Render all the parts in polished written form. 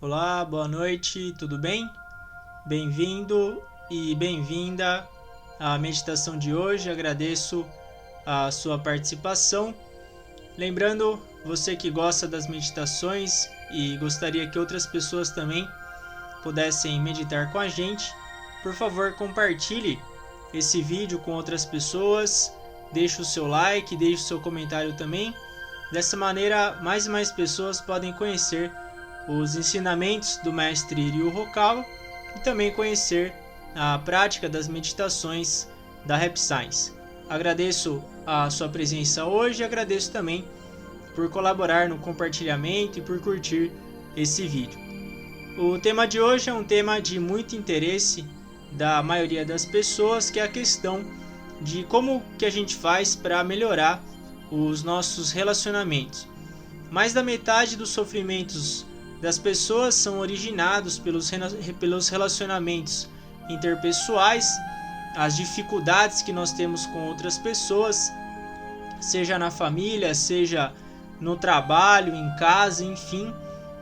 Olá, boa noite, tudo bem? Bem-vindo e bem-vinda à meditação de hoje. Agradeço a sua participação. Lembrando, você que gosta das meditações e gostaria que outras pessoas também pudessem meditar com a gente, por favor, compartilhe esse vídeo com outras pessoas, deixe o seu like, deixe o seu comentário também. Dessa maneira, mais e mais pessoas podem conhecer os ensinamentos do mestre Ryu Hokawa e também conhecer a prática das meditações da Rap Science. Agradeço a sua presença hoje e agradeço também por colaborar no compartilhamento e por curtir esse vídeo. O tema de hoje é um tema de muito interesse da maioria das pessoas, que é a questão de como que a gente faz para melhorar os nossos relacionamentos. Mais da metade dos sofrimentos das pessoas são originados pelos relacionamentos interpessoais, as dificuldades que nós temos com outras pessoas, seja na família, seja no trabalho, em casa, enfim.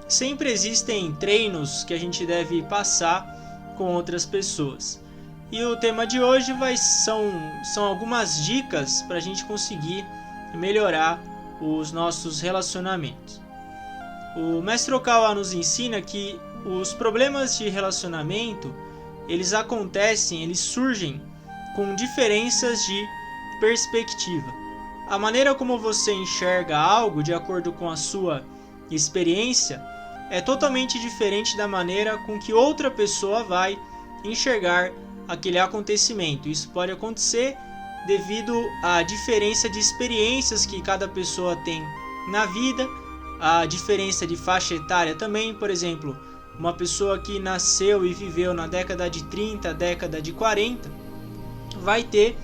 Sempre existem treinos que a gente deve passar com outras pessoas. E o tema de hoje são algumas dicas para a gente conseguir melhorar os nossos relacionamentos. O mestre Hokawa nos ensina que os problemas de relacionamento, eles surgem com diferenças de perspectiva. A maneira como você enxerga algo de acordo com a sua experiência é totalmente diferente da maneira com que outra pessoa vai enxergar aquele acontecimento. Isso pode acontecer devido à diferença de experiências que cada pessoa tem na vida, a diferença de faixa etária também. Por exemplo, uma pessoa que nasceu e viveu na década de 30, década de 40, vai ter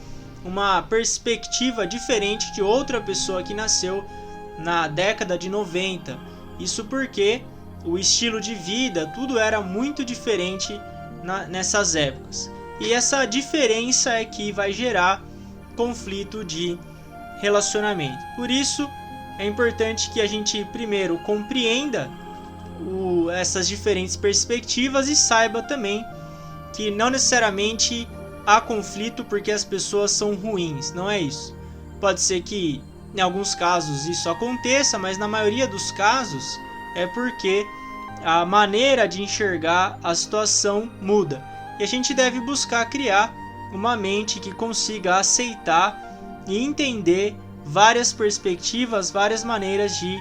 uma perspectiva diferente de outra pessoa que nasceu na década de 90. Isso porque o estilo de vida, tudo era muito diferente nessas épocas. E essa diferença é que vai gerar conflito de relacionamento. Por isso, é importante que a gente primeiro compreenda essas diferentes perspectivas e saiba também que não necessariamente há conflito porque as pessoas são ruins, não é isso. Pode ser que em alguns casos isso aconteça, mas na maioria dos casos é porque a maneira de enxergar a situação muda. E a gente deve buscar criar uma mente que consiga aceitar e entender várias perspectivas, várias maneiras de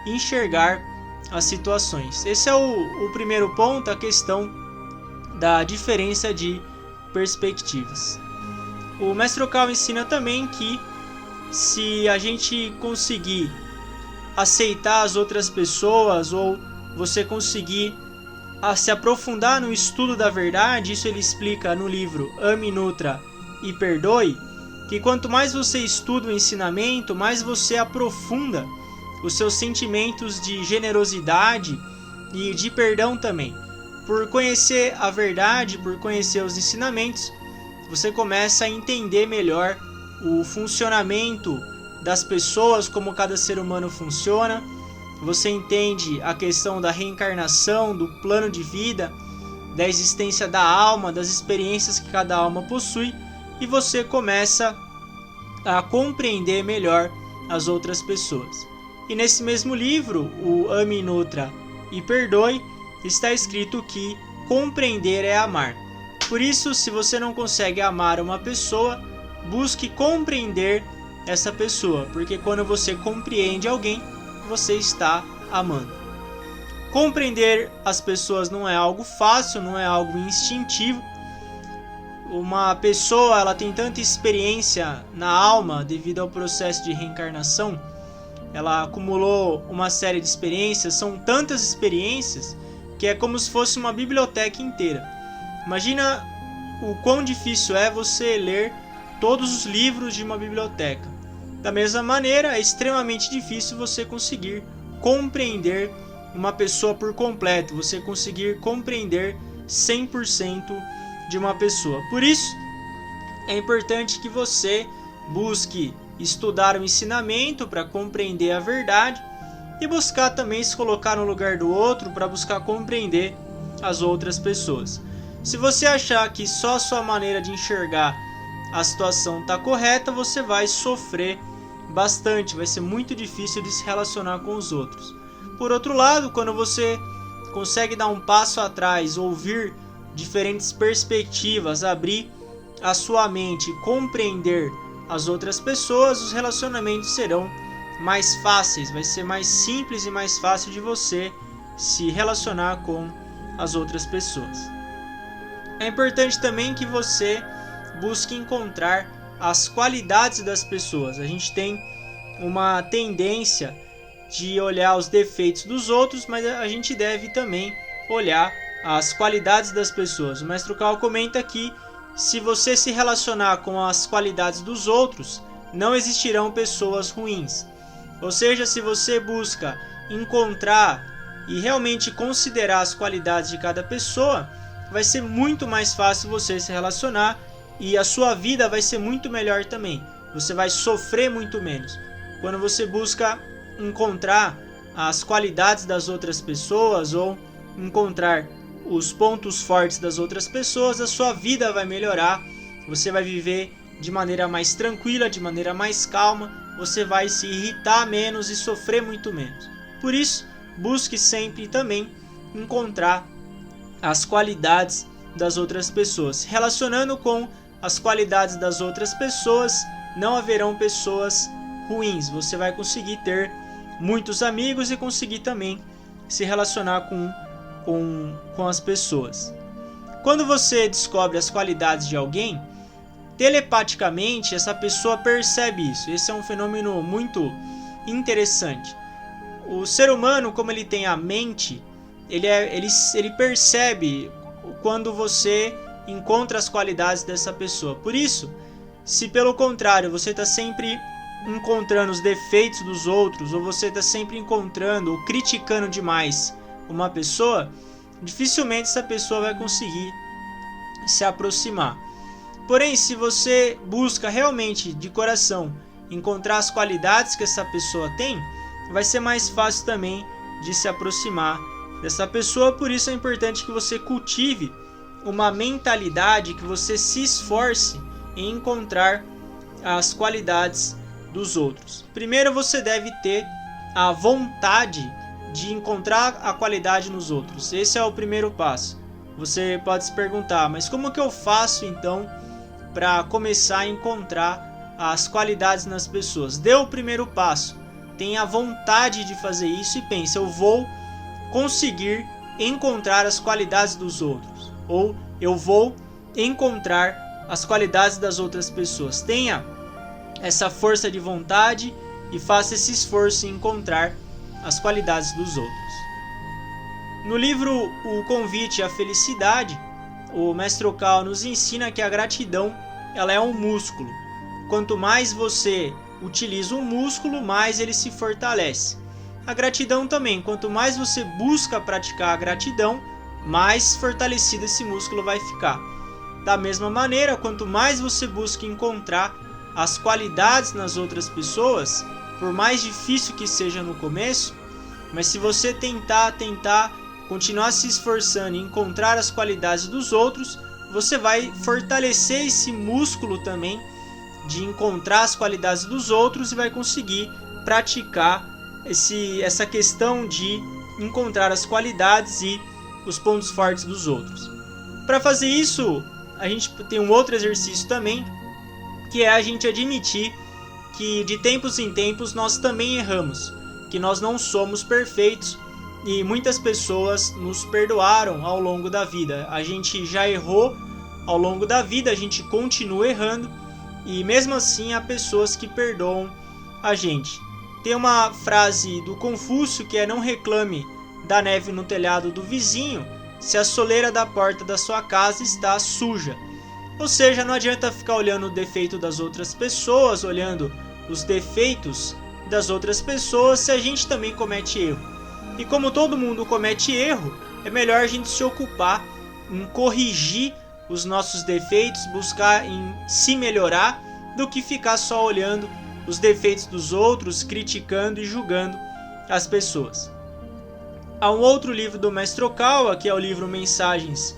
enxergar as situações. Esse é o primeiro ponto, a questão da diferença de perspectivas. O mestre Hokawa ensina também que se a gente conseguir aceitar as outras pessoas, ou você conseguir se aprofundar no estudo da verdade, isso ele explica no livro Ame, Nutra e Perdoe, que quanto mais você estuda o ensinamento, mais você aprofunda os seus sentimentos de generosidade e de perdão também. Por conhecer a verdade, por conhecer os ensinamentos, você começa a entender melhor o funcionamento das pessoas, como cada ser humano funciona. Você entende a questão da reencarnação, do plano de vida, da existência da alma, das experiências que cada alma possui, e você começa a compreender melhor as outras pessoas. E nesse mesmo livro, o Ame, Nutra e Perdoe, está escrito que compreender é amar. Por isso, se você não consegue amar uma pessoa, busque compreender essa pessoa, porque quando você compreende alguém, você está amando. Compreender as pessoas não é algo fácil, não é algo instintivo. Uma pessoa, ela tem tanta experiência na alma devido ao processo de reencarnação, ela acumulou uma série de experiências, são tantas experiências que é como se fosse uma biblioteca inteira. Imagina o quão difícil é você ler todos os livros de uma biblioteca. Da mesma maneira, é extremamente difícil você conseguir compreender uma pessoa por completo, você conseguir compreender 100% de uma pessoa. Por isso, é importante que você busque estudar o ensinamento para compreender a verdade e buscar também se colocar no lugar do outro para buscar compreender as outras pessoas. Se você achar que só a sua maneira de enxergar a situação está correta, você vai sofrer bastante, vai ser muito difícil de se relacionar com os outros. Por outro lado, quando você consegue dar um passo atrás, ouvir diferentes perspectivas, abrir a sua mente, compreender as outras pessoas, os relacionamentos serão mais fáceis, vai ser mais simples e mais fácil de você se relacionar com as outras pessoas. É importante também que você busque encontrar as qualidades das pessoas. A gente tem uma tendência de olhar os defeitos dos outros, mas a gente deve também olhar as qualidades das pessoas. O Mestre Cal comenta que se você se relacionar com as qualidades dos outros, não existirão pessoas ruins. Ou seja, se você busca encontrar e realmente considerar as qualidades de cada pessoa, vai ser muito mais fácil você se relacionar e a sua vida vai ser muito melhor também. Você vai sofrer muito menos. Quando você busca encontrar as qualidades das outras pessoas ou encontrar os pontos fortes das outras pessoas, a sua vida vai melhorar. Você vai viver de maneira mais tranquila, de maneira mais calma. Você vai se irritar menos e sofrer muito menos. Por isso, busque sempre também encontrar as qualidades das outras pessoas. Relacionando com as qualidades das outras pessoas, não haverão pessoas ruins. Você vai conseguir ter muitos amigos e conseguir também se relacionar com as pessoas. Quando você descobre as qualidades de alguém, telepaticamente essa pessoa percebe isso. Esse é um fenômeno muito interessante. O ser humano, como ele tem a mente, ele percebe quando você encontra as qualidades dessa pessoa. Por isso, se pelo contrário você está sempre encontrando os defeitos dos outros, ou você está sempre encontrando ou criticando demais uma pessoa, dificilmente essa pessoa vai conseguir se aproximar. Porém, se você busca realmente de coração encontrar as qualidades que essa pessoa tem, vai ser mais fácil também de se aproximar dessa pessoa. Por isso é importante que você cultive uma mentalidade, que você se esforce em encontrar as qualidades dos outros. Primeiro, você deve ter a vontade de encontrar a qualidade nos outros. Esse é o primeiro passo. Você pode se perguntar, mas como que eu faço então para começar a encontrar as qualidades nas pessoas? Dê o primeiro passo. Tenha vontade de fazer isso e pense, eu vou conseguir encontrar as qualidades dos outros. Ou eu vou encontrar as qualidades das outras pessoas. Tenha essa força de vontade e faça esse esforço em encontrar as qualidades dos outros. No livro O Convite à Felicidade, o Mestre Cal nos ensina que a gratidão ela é um músculo. Quanto mais você utiliza um músculo, mais ele se fortalece. A gratidão também, quanto mais você busca praticar a gratidão, mais fortalecido esse músculo vai ficar. Da mesma maneira, quanto mais você busca encontrar as qualidades nas outras pessoas, por mais difícil que seja no começo, mas se você tentar continuar se esforçando e encontrar as qualidades dos outros, você vai fortalecer esse músculo também de encontrar as qualidades dos outros e vai conseguir praticar essa questão de encontrar as qualidades e os pontos fortes dos outros. Para fazer isso, a gente tem um outro exercício também, que é a gente admitir que de tempos em tempos nós também erramos, que nós não somos perfeitos e muitas pessoas nos perdoaram ao longo da vida. A gente já errou ao longo da vida, a gente continua errando e mesmo assim há pessoas que perdoam a gente. Tem uma frase do Confúcio que é: não reclame da neve no telhado do vizinho se a soleira da porta da sua casa está suja. Ou seja, não adianta ficar olhando o defeito das outras pessoas, olhando os defeitos das outras pessoas se a gente também comete erro. E como todo mundo comete erro, é melhor a gente se ocupar em corrigir os nossos defeitos, buscar em se melhorar, do que ficar só olhando os defeitos dos outros, criticando e julgando as pessoas. Há um outro livro do Mestre Okawa, que é o livro Mensagens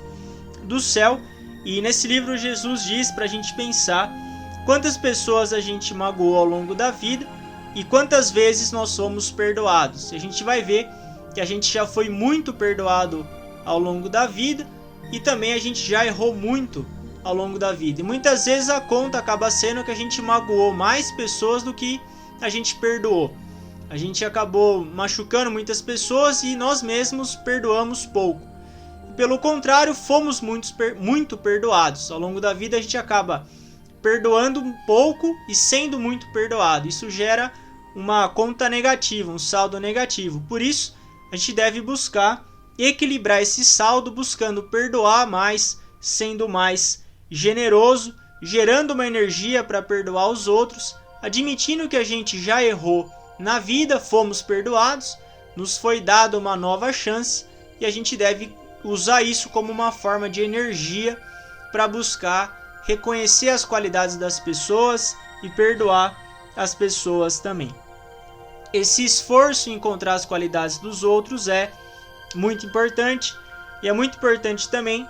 do Céu, e nesse livro Jesus diz para a gente pensar quantas pessoas a gente magoou ao longo da vida e quantas vezes nós somos perdoados. E a gente vai ver que a gente já foi muito perdoado ao longo da vida e também a gente já errou muito ao longo da vida. E muitas vezes a conta acaba sendo que a gente magoou mais pessoas do que a gente perdoou. A gente acabou machucando muitas pessoas e nós mesmos perdoamos pouco. Pelo contrário, fomos muito perdoados. Ao longo da vida a gente acaba perdoando um pouco e sendo muito perdoado. Isso gera uma conta negativa, um saldo negativo. Por isso, a gente deve buscar equilibrar esse saldo, buscando perdoar mais, sendo mais generoso, gerando uma energia para perdoar os outros, admitindo que a gente já errou na vida, fomos perdoados, nos foi dada uma nova chance e a gente deve usar isso como uma forma de energia para buscar reconhecer as qualidades das pessoas e perdoar as pessoas também. Esse esforço em encontrar as qualidades dos outros é muito importante e é muito importante também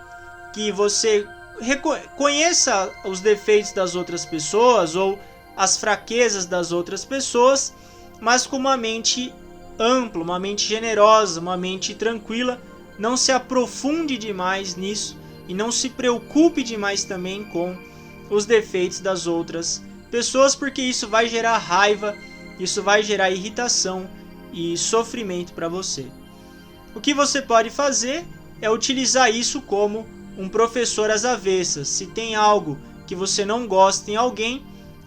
que você reconheça os defeitos das outras pessoas ou as fraquezas das outras pessoas, mas com uma mente ampla, uma mente generosa, uma mente tranquila. Não se aprofunde demais nisso e não se preocupe demais também com os defeitos das outras pessoas, porque isso vai gerar raiva, isso vai gerar irritação e sofrimento para você. O que você pode fazer é utilizar isso como um professor às avessas. Se tem algo que você não gosta em alguém,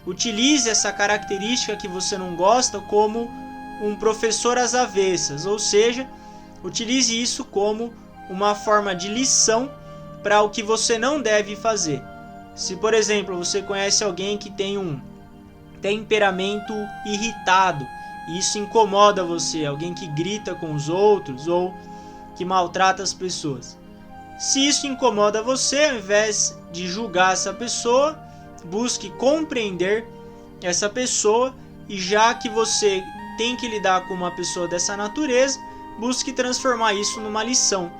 utilize essa característica que você não gosta como um professor às avessas, ou seja, utilize isso como uma forma de lição para o que você não deve fazer. Se, por exemplo, você conhece alguém que tem um temperamento irritado e isso incomoda você, alguém que grita com os outros ou que maltrata as pessoas. Se isso incomoda você, ao invés de julgar essa pessoa, busque compreender essa pessoa e já que você tem que lidar com uma pessoa dessa natureza, busque transformar isso numa lição.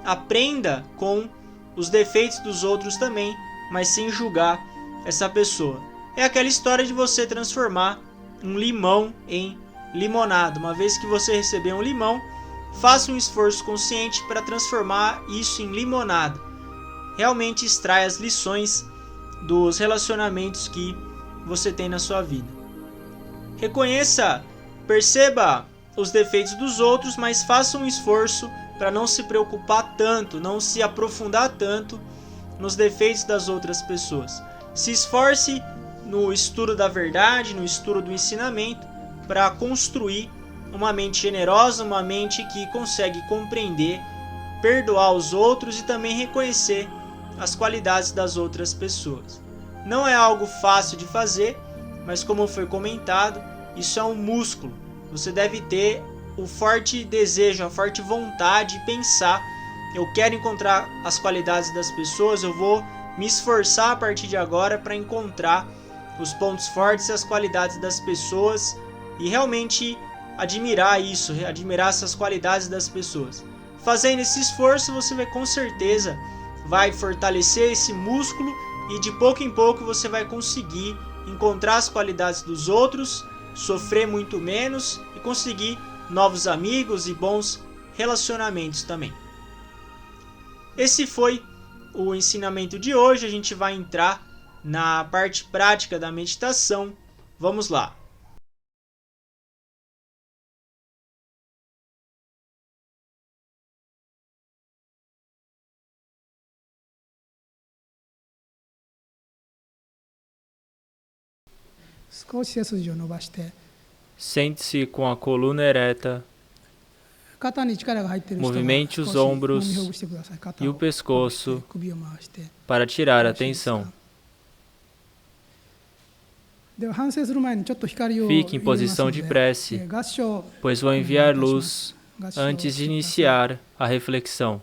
Aprenda com os defeitos dos outros também, mas sem julgar essa pessoa. É aquela história de você transformar um limão em limonada. Uma vez que você receber um limão, faça um esforço consciente para transformar isso em limonada. Realmente extrai as lições dos relacionamentos que você tem na sua vida. Reconheça, perceba os defeitos dos outros, mas faça um esforço para não se preocupar tanto, não se aprofundar tanto nos defeitos das outras pessoas. Se esforce no estudo da verdade, no estudo do ensinamento, para construir uma mente generosa, uma mente que consegue compreender, perdoar os outros e também reconhecer as qualidades das outras pessoas. Não é algo fácil de fazer, mas como foi comentado, isso é um músculo. Você deve ter o forte desejo, a forte vontade de pensar: eu quero encontrar as qualidades das pessoas, eu vou me esforçar a partir de agora para encontrar os pontos fortes e as qualidades das pessoas e realmente admirar isso, admirar essas qualidades das pessoas. Fazendo esse esforço, você vai com certeza vai fortalecer esse músculo e de pouco em pouco você vai conseguir encontrar as qualidades dos outros, sofrer muito menos e conseguir novos amigos e bons relacionamentos também. Esse foi o ensinamento de hoje. A gente vai entrar na parte prática da meditação. Vamos lá. Sente-se com a coluna ereta, movimente os ombros e o pescoço para tirar a tensão. Fique em posição de prece, pois vou enviar luz antes de iniciar a reflexão.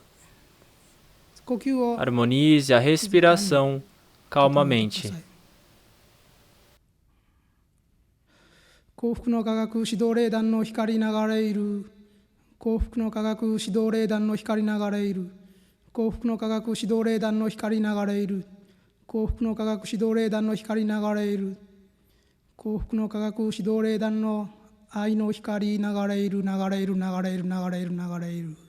Harmonize a respiração calmamente. 幸福の科学指導霊団の光流れいる。幸福の科学指導霊団の光流れいる。幸福の科学指導霊団の光流れいる。幸福の科学指導霊団の光流れいる。幸福の科学指導霊団の愛の光流れいる、流れいる、流れいる、流れいる、流れいる。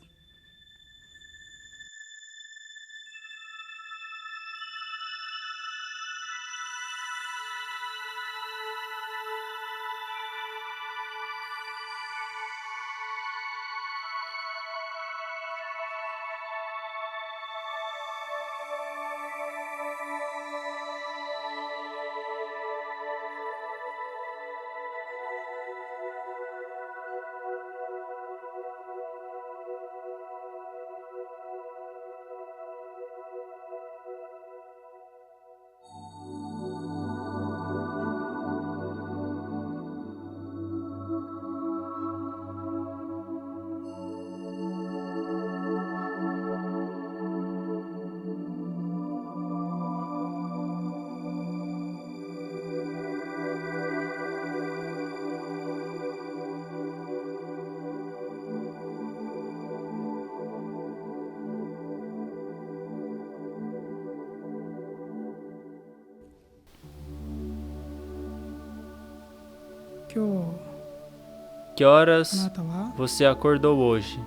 Que horas você acordou hoje?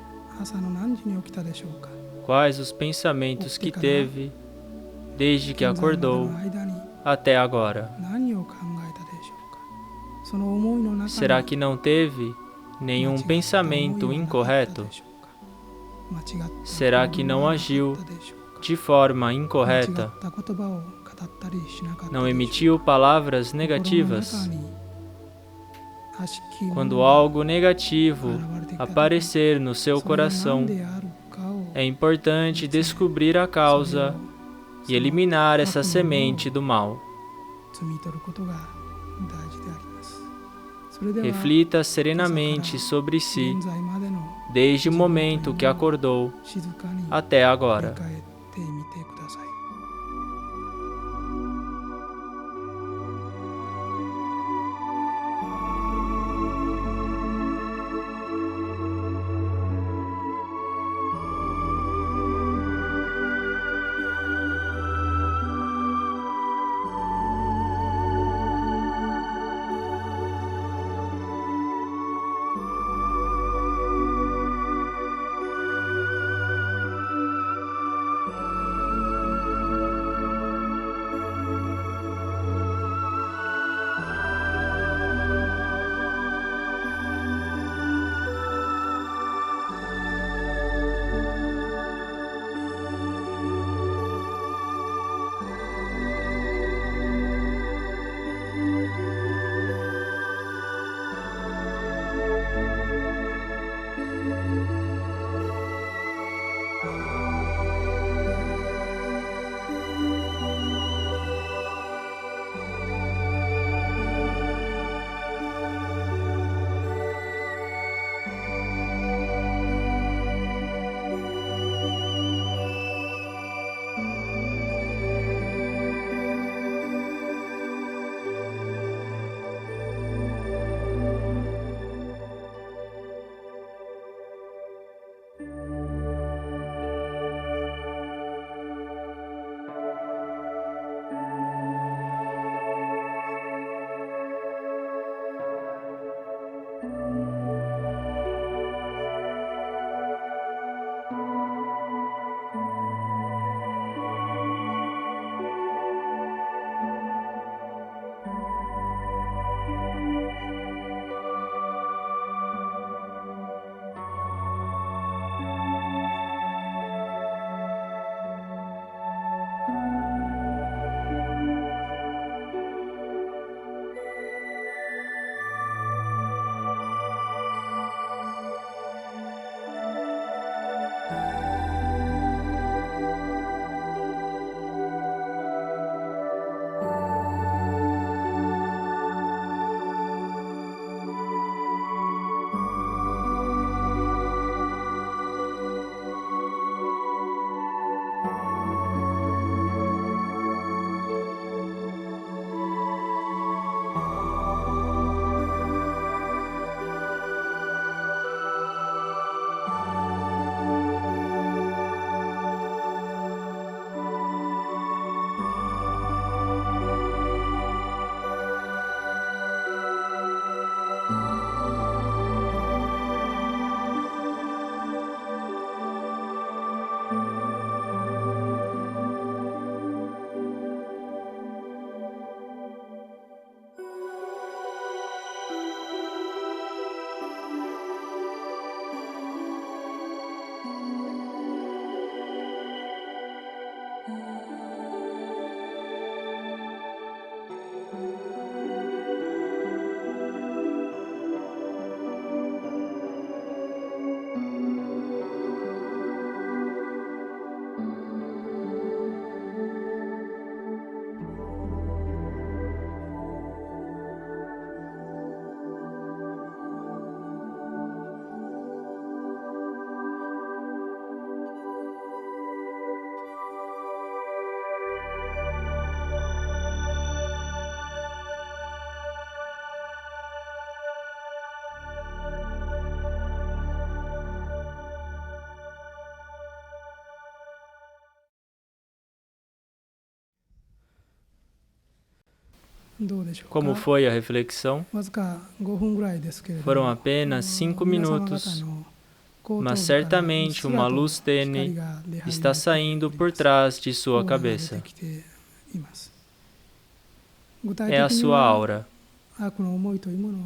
Quais os pensamentos que teve desde que acordou até agora? Será que não teve nenhum pensamento incorreto? Será que não agiu de forma incorreta? Não emitiu palavras negativas? Quando algo negativo aparecer no seu coração, é importante descobrir a causa e eliminar essa semente do mal. Reflita serenamente sobre si, desde o momento que acordou até agora. どうでしょうか。 Como foi a reflexão? わずか5分ぐらいですけれども、 Foram apenas 5 minutos, 皆様方の後頭部 mas から certamente uma luz うっすらと tênue 光が出始めて está saindo por trás de sua オーラが出 cabeça. てきています。具体 É a 的に sua は aura. 悪の思いというものを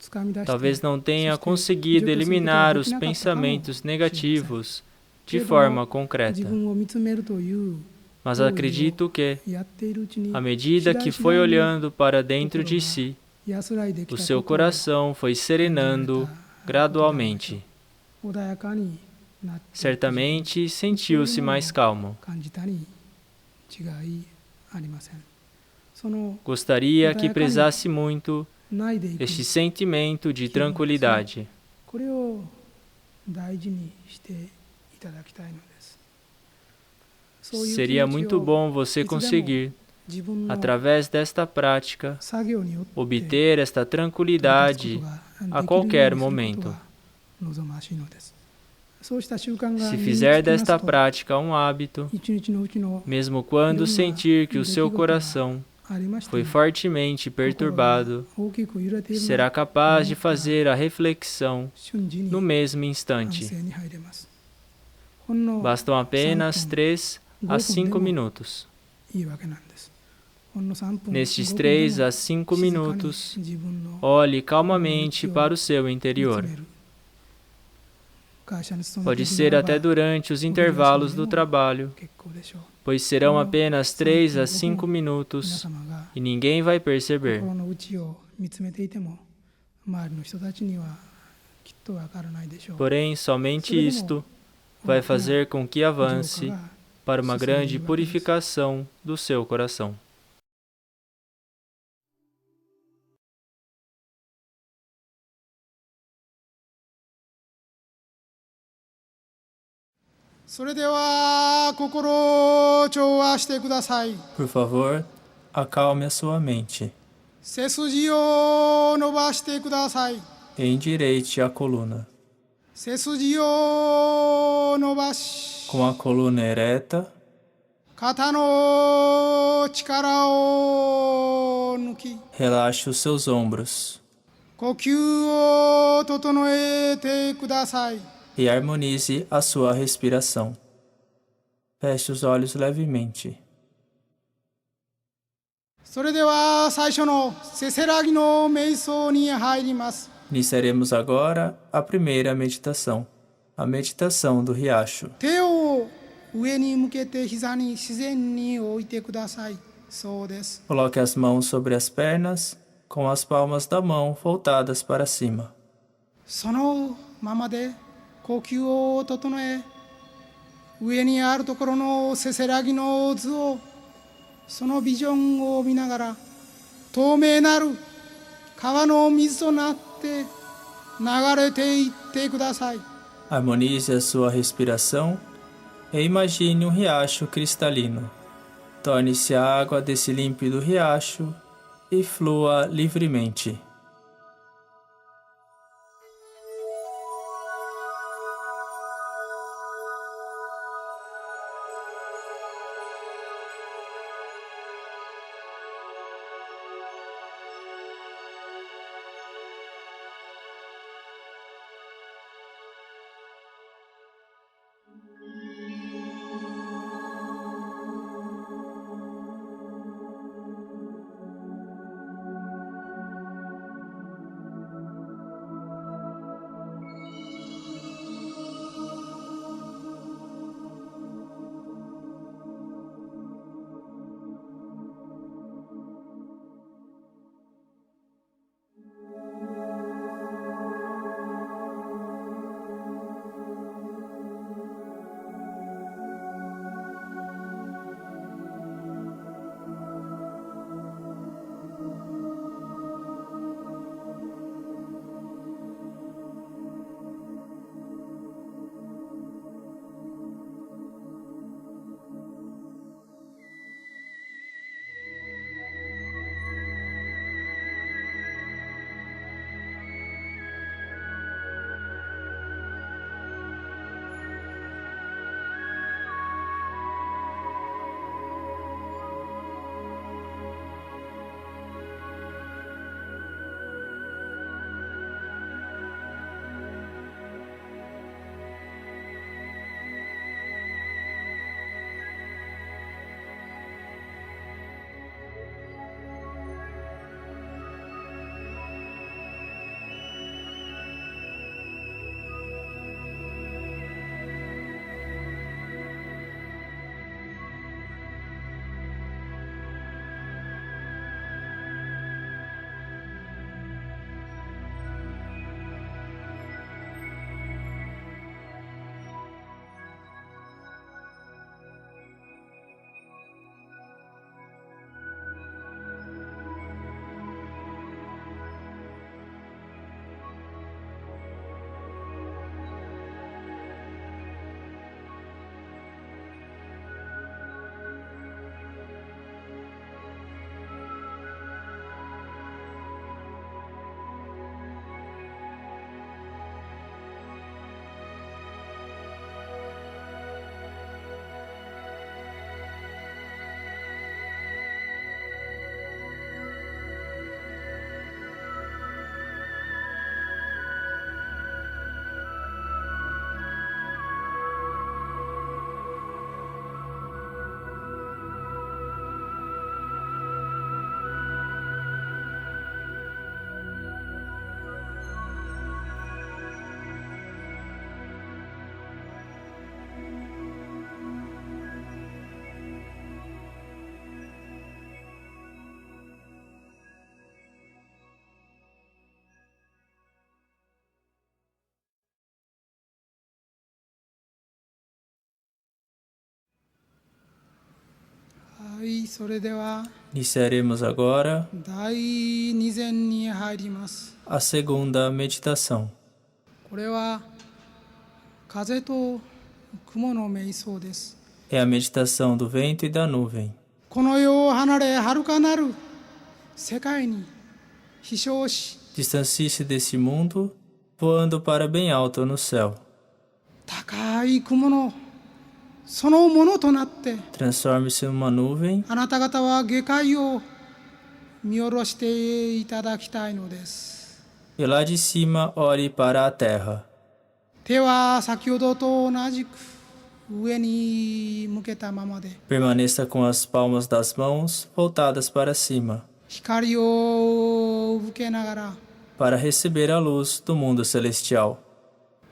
つかみ出して Talvez não tenha そして conseguido 除去することが eliminar で os きなかったかも pensamentos negativos de けれども forma 自 concreta, 分を見つめるという mas acredito que, やっているうちに à medida que foi olhando para dentro de si, 安らいでき o た seu ことを coração foi serenando gradualmente. 穏やかになって Certamente sentiu-se mais calmo. 感じたに違いありません。その Gostaria que prezasse muito ないでいく este sentimento de tranquilidade. これを大事にしていただきたいのです。そういう気 Seria 持ち muito を bom você conseguir, 自分の através desta prática, 作業によって obter esta 取り tranquilidade 立つことが a できる qualquer ようにすること momento. が望ましいのです。そうした習慣が Se 身につ fizer きます desta と prática um hábito, 一日のうちの mesmo quando sentir que o seu coração ありまして foi も fortemente 心が perturbado, 大きく揺れているの será を capaz de fazer a reflexão 瞬時に no mesmo 安 instante. 静に入れます。ほんの Bastam apenas 3 3 a 5 minutos. いいわけなんです。ほんの3分 Nestes 5分でも 3 a 5 minutos, 静かに自分の olhe calmamente para o seu 見 interior. つめる。会社に勤め Pode ている ser ならば até durante os intervalos do trabalho, 結構でしょう。 pois serão apenas 3 a 5皆 minutos 様が e ninguém vai perceber. 心の内を見つめていても周りの人たちにはきっとわからないでしょう。 Porém, somente isto vai fazer com que 浄 avance 化が para uma grande purificação do seu coração. それでは心を調和してください。 Por favor, acalme a sua mente. 背筋を伸ばしてください。 Endireite a coluna. 背筋を伸ばし、 Com a coluna ereta, 肩の力を抜き、 relaxe os seus ombros 呼吸を整えてください。 e harmonize a sua respiração. Feche os olhos levemente. それでは最初のせせらぎの瞑想に入ります。 Iniciaremos agora a primeira meditação, a meditação do riacho. 手を上に向けて膝に自然に置いてください。そうです。 Coloque as mãos sobre as pernas, com as palmas da mão voltadas para cima. そのままで呼吸を整え、上にあるところのせせらぎの図を、そのビジョンを見ながら、透明なる川の水となって流れていってください。 Harmonize a sua respiração e imagine um riacho cristalino. Torne-se a água desse límpido riacho e flua livremente. はい、それでは Iniciaremos agora 第2禅に入ります。 a segunda meditação. これは風と雲の瞑想です。 É a meditação do vento e da nuvem. この世を離れ遥かなる世界に飛翔し、 Distancie-se desse mundo, voando para bem alto no céu. 高い雲のそのものとなって、 Transforme-se numa nuvem あなた方は下界を見下ろしていただきたいのです。 e lá de cima olhe para a terra. 手は先ほどと同じく上に向けたままで、 Permaneça com as palmas das mãos voltadas para cima, 光を受けながら para receber a luz do mundo celestial.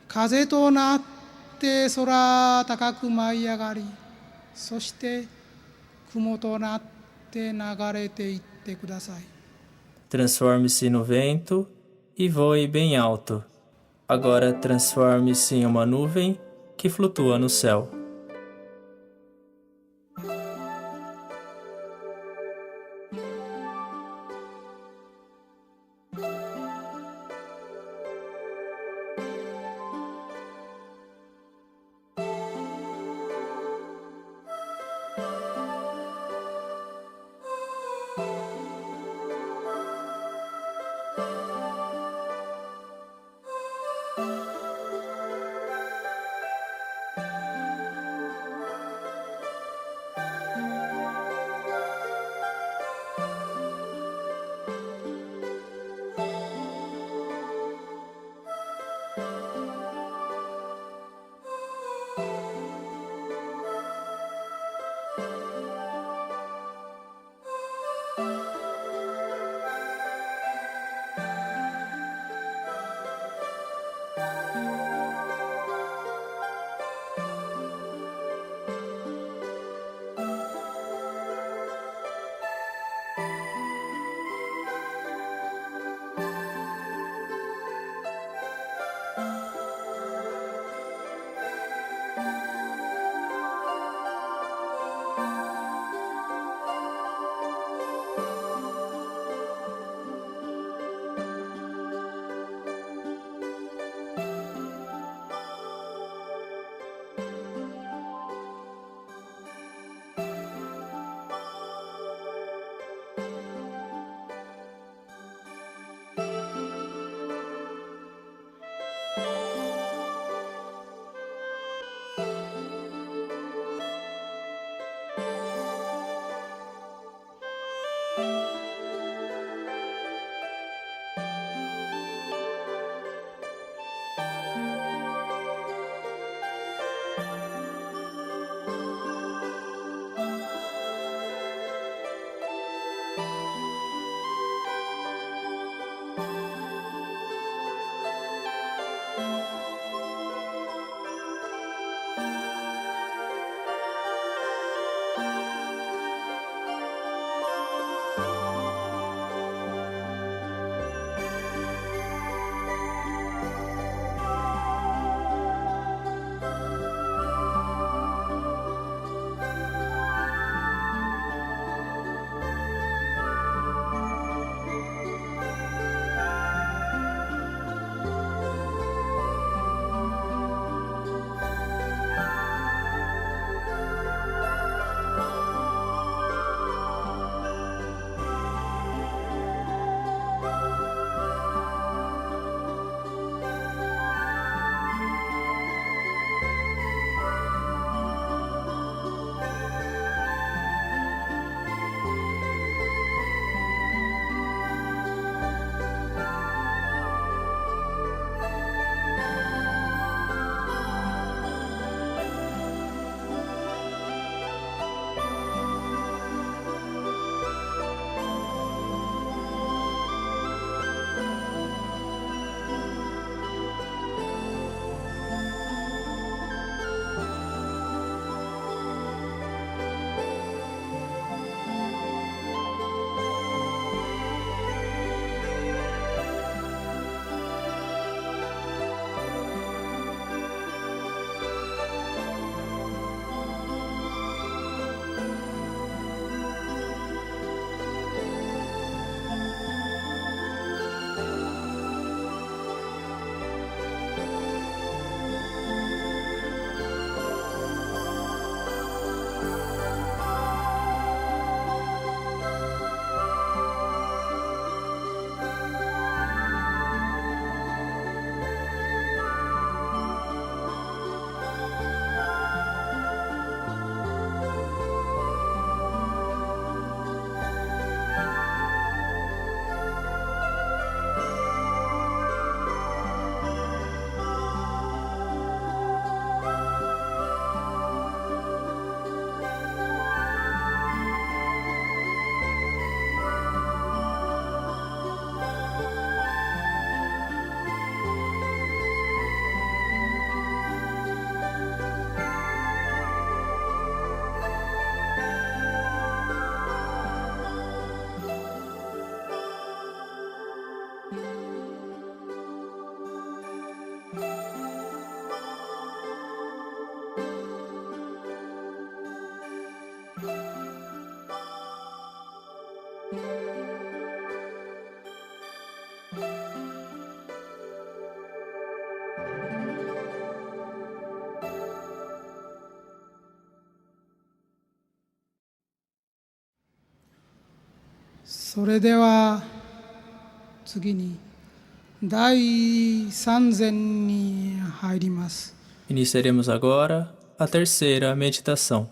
風となって空高く舞い上がり、そして雲となって流れていってください。 Transforme-se no vento e voe bem alto. Agora transforme-se em uma nuvem que flutua no céu. それでは次に第三禅に入ります。 Iniciaremos agora a terceira meditação.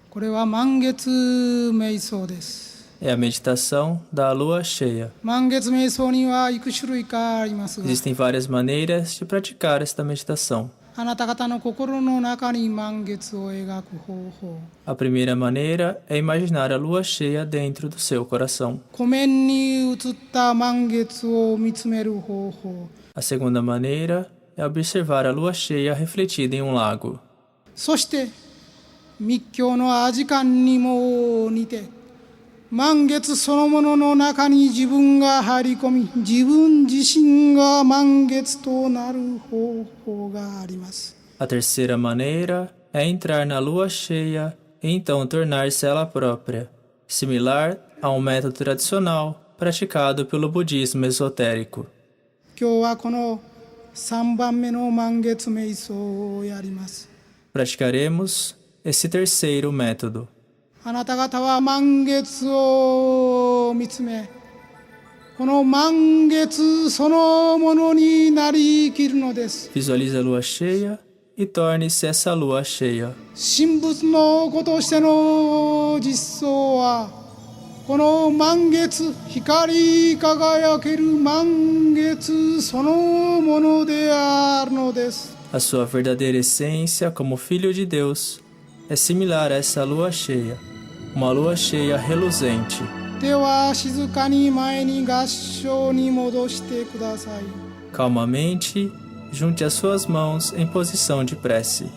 これは満月瞑想です。 É a meditação da lua cheia. 満月瞑想にはいく種類かありますが、 Existem várias maneiras de praticar esta meditação. あなた方の心の中に満月を描く方法、 A primeira maneira é imaginar a lua cheia dentro do seu coração. 湖面に映った満月を見つめる方法、 A segunda maneira é observar a lua cheia refletida em um lago. そして密教の阿字観にも似て満月そのものの中に自分が入り込み、自分自身が満月となる方法があります。 A terceira maneira é entrar na lua cheia e então tornar-se ela própria, similar a um método tradicional praticado pelo budismo esotérico. 今日はこの3番目の満月瞑想をやります。 Praticaremos esse terceiro método. あなた方は満月を見つめ、この満月そのものになりきるのです。 Visualize a lua cheia e torne-se essa lua cheia. 神仏の子としての実相は、この満月、光り輝ける満月そのものであるのです。 A sua verdadeira essência como filho de Deus é similar a essa lua cheia, uma lua cheia reluzente. では静かに前に合掌に戻してください。 Calmamente, junte as suas mãos em posição de prece.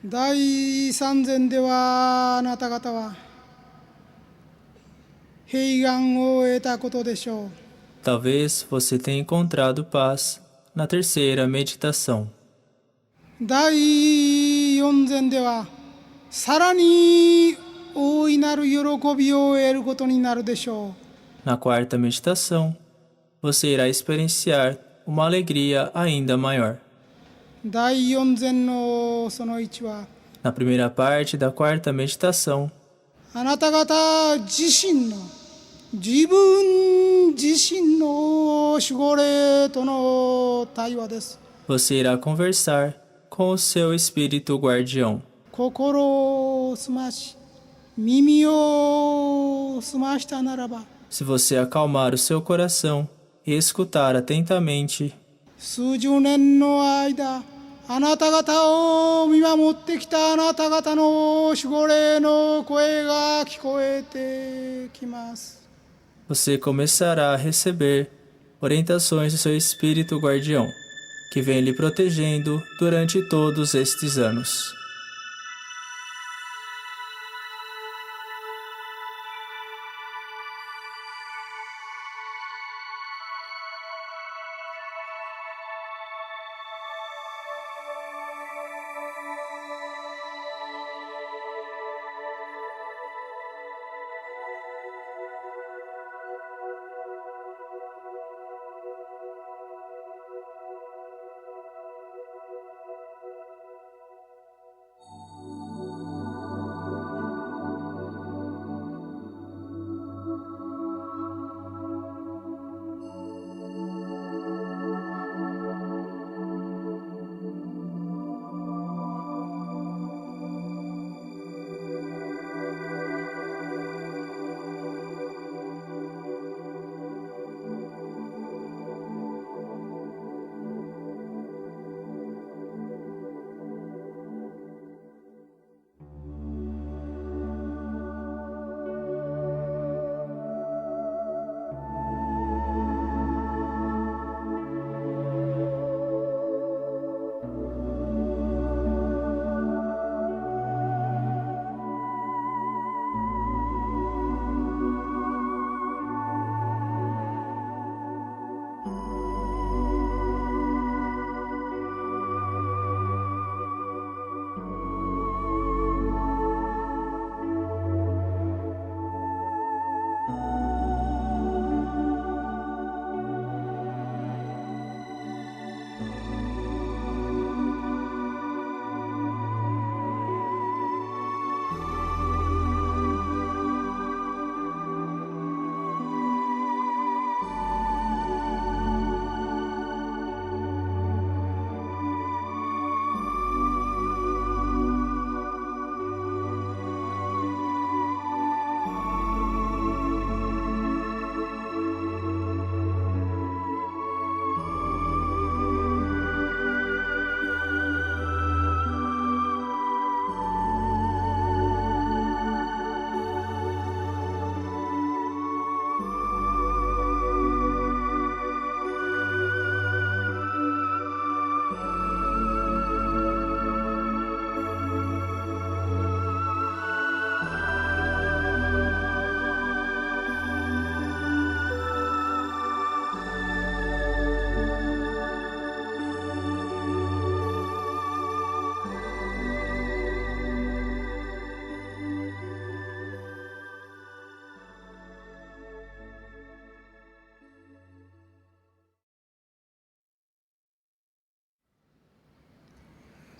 第三善ではあなた方は平安を得たことでしょう。 Talvez você tenha encontrado paz na terceira meditação. 第四善ではさらに大いなる喜びを得ることになるでしょう。 Na quarta meditação, você irá experienciar uma alegria ainda maior. 第四善のその1は Na primeira parte da quarta meditação, あなた方自身の自分自身の守護霊との対話です。 você irá conversar com o seu espírito guardião. 心を澄まし耳を澄ましたならば Se você acalmar o seu coração e escutar atentamente, 数十年の間あなた方を見守ってきたあなた方の守護霊の声が聞こえてきます。 você começará a receber orientações do seu espírito guardião, que vem lhe protegendo durante todos estes anos.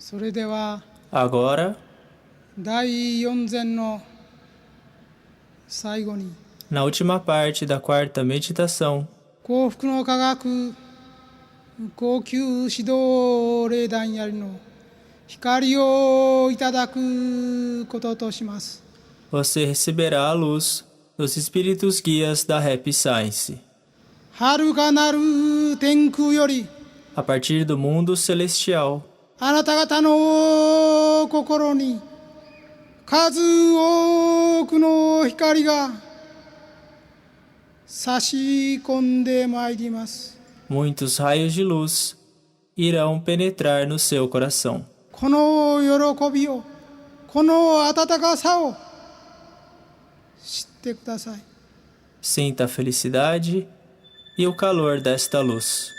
それでは Agora, 第四善の最後に na última parte da quarta meditação, 幸福の科学高級指導霊団やりの光をいただくこととします。 você receberá a luz dos espíritos guias da Happy Science. はるかなる天空より A partir do mundo celestial, あなた方の心に数多くの光が差し込んでまいります。 muitos raios de luz irão penetrar no seu coração. この喜びを、この温かさを知ってください。 Sinta a felicidade e o calor desta luz.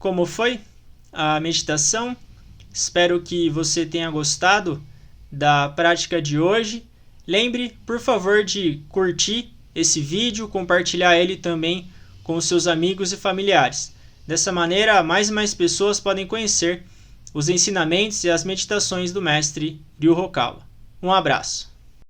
como foi a meditação? Espero que você tenha gostado da prática de hoje. Lembre, por favor, de curtir esse vídeo, compartilhar ele também com seus amigos e familiares. Dessa maneira, mais e mais pessoas podem conhecer os ensinamentos e as meditações do mestre Ryu Hokawa. Um abraço.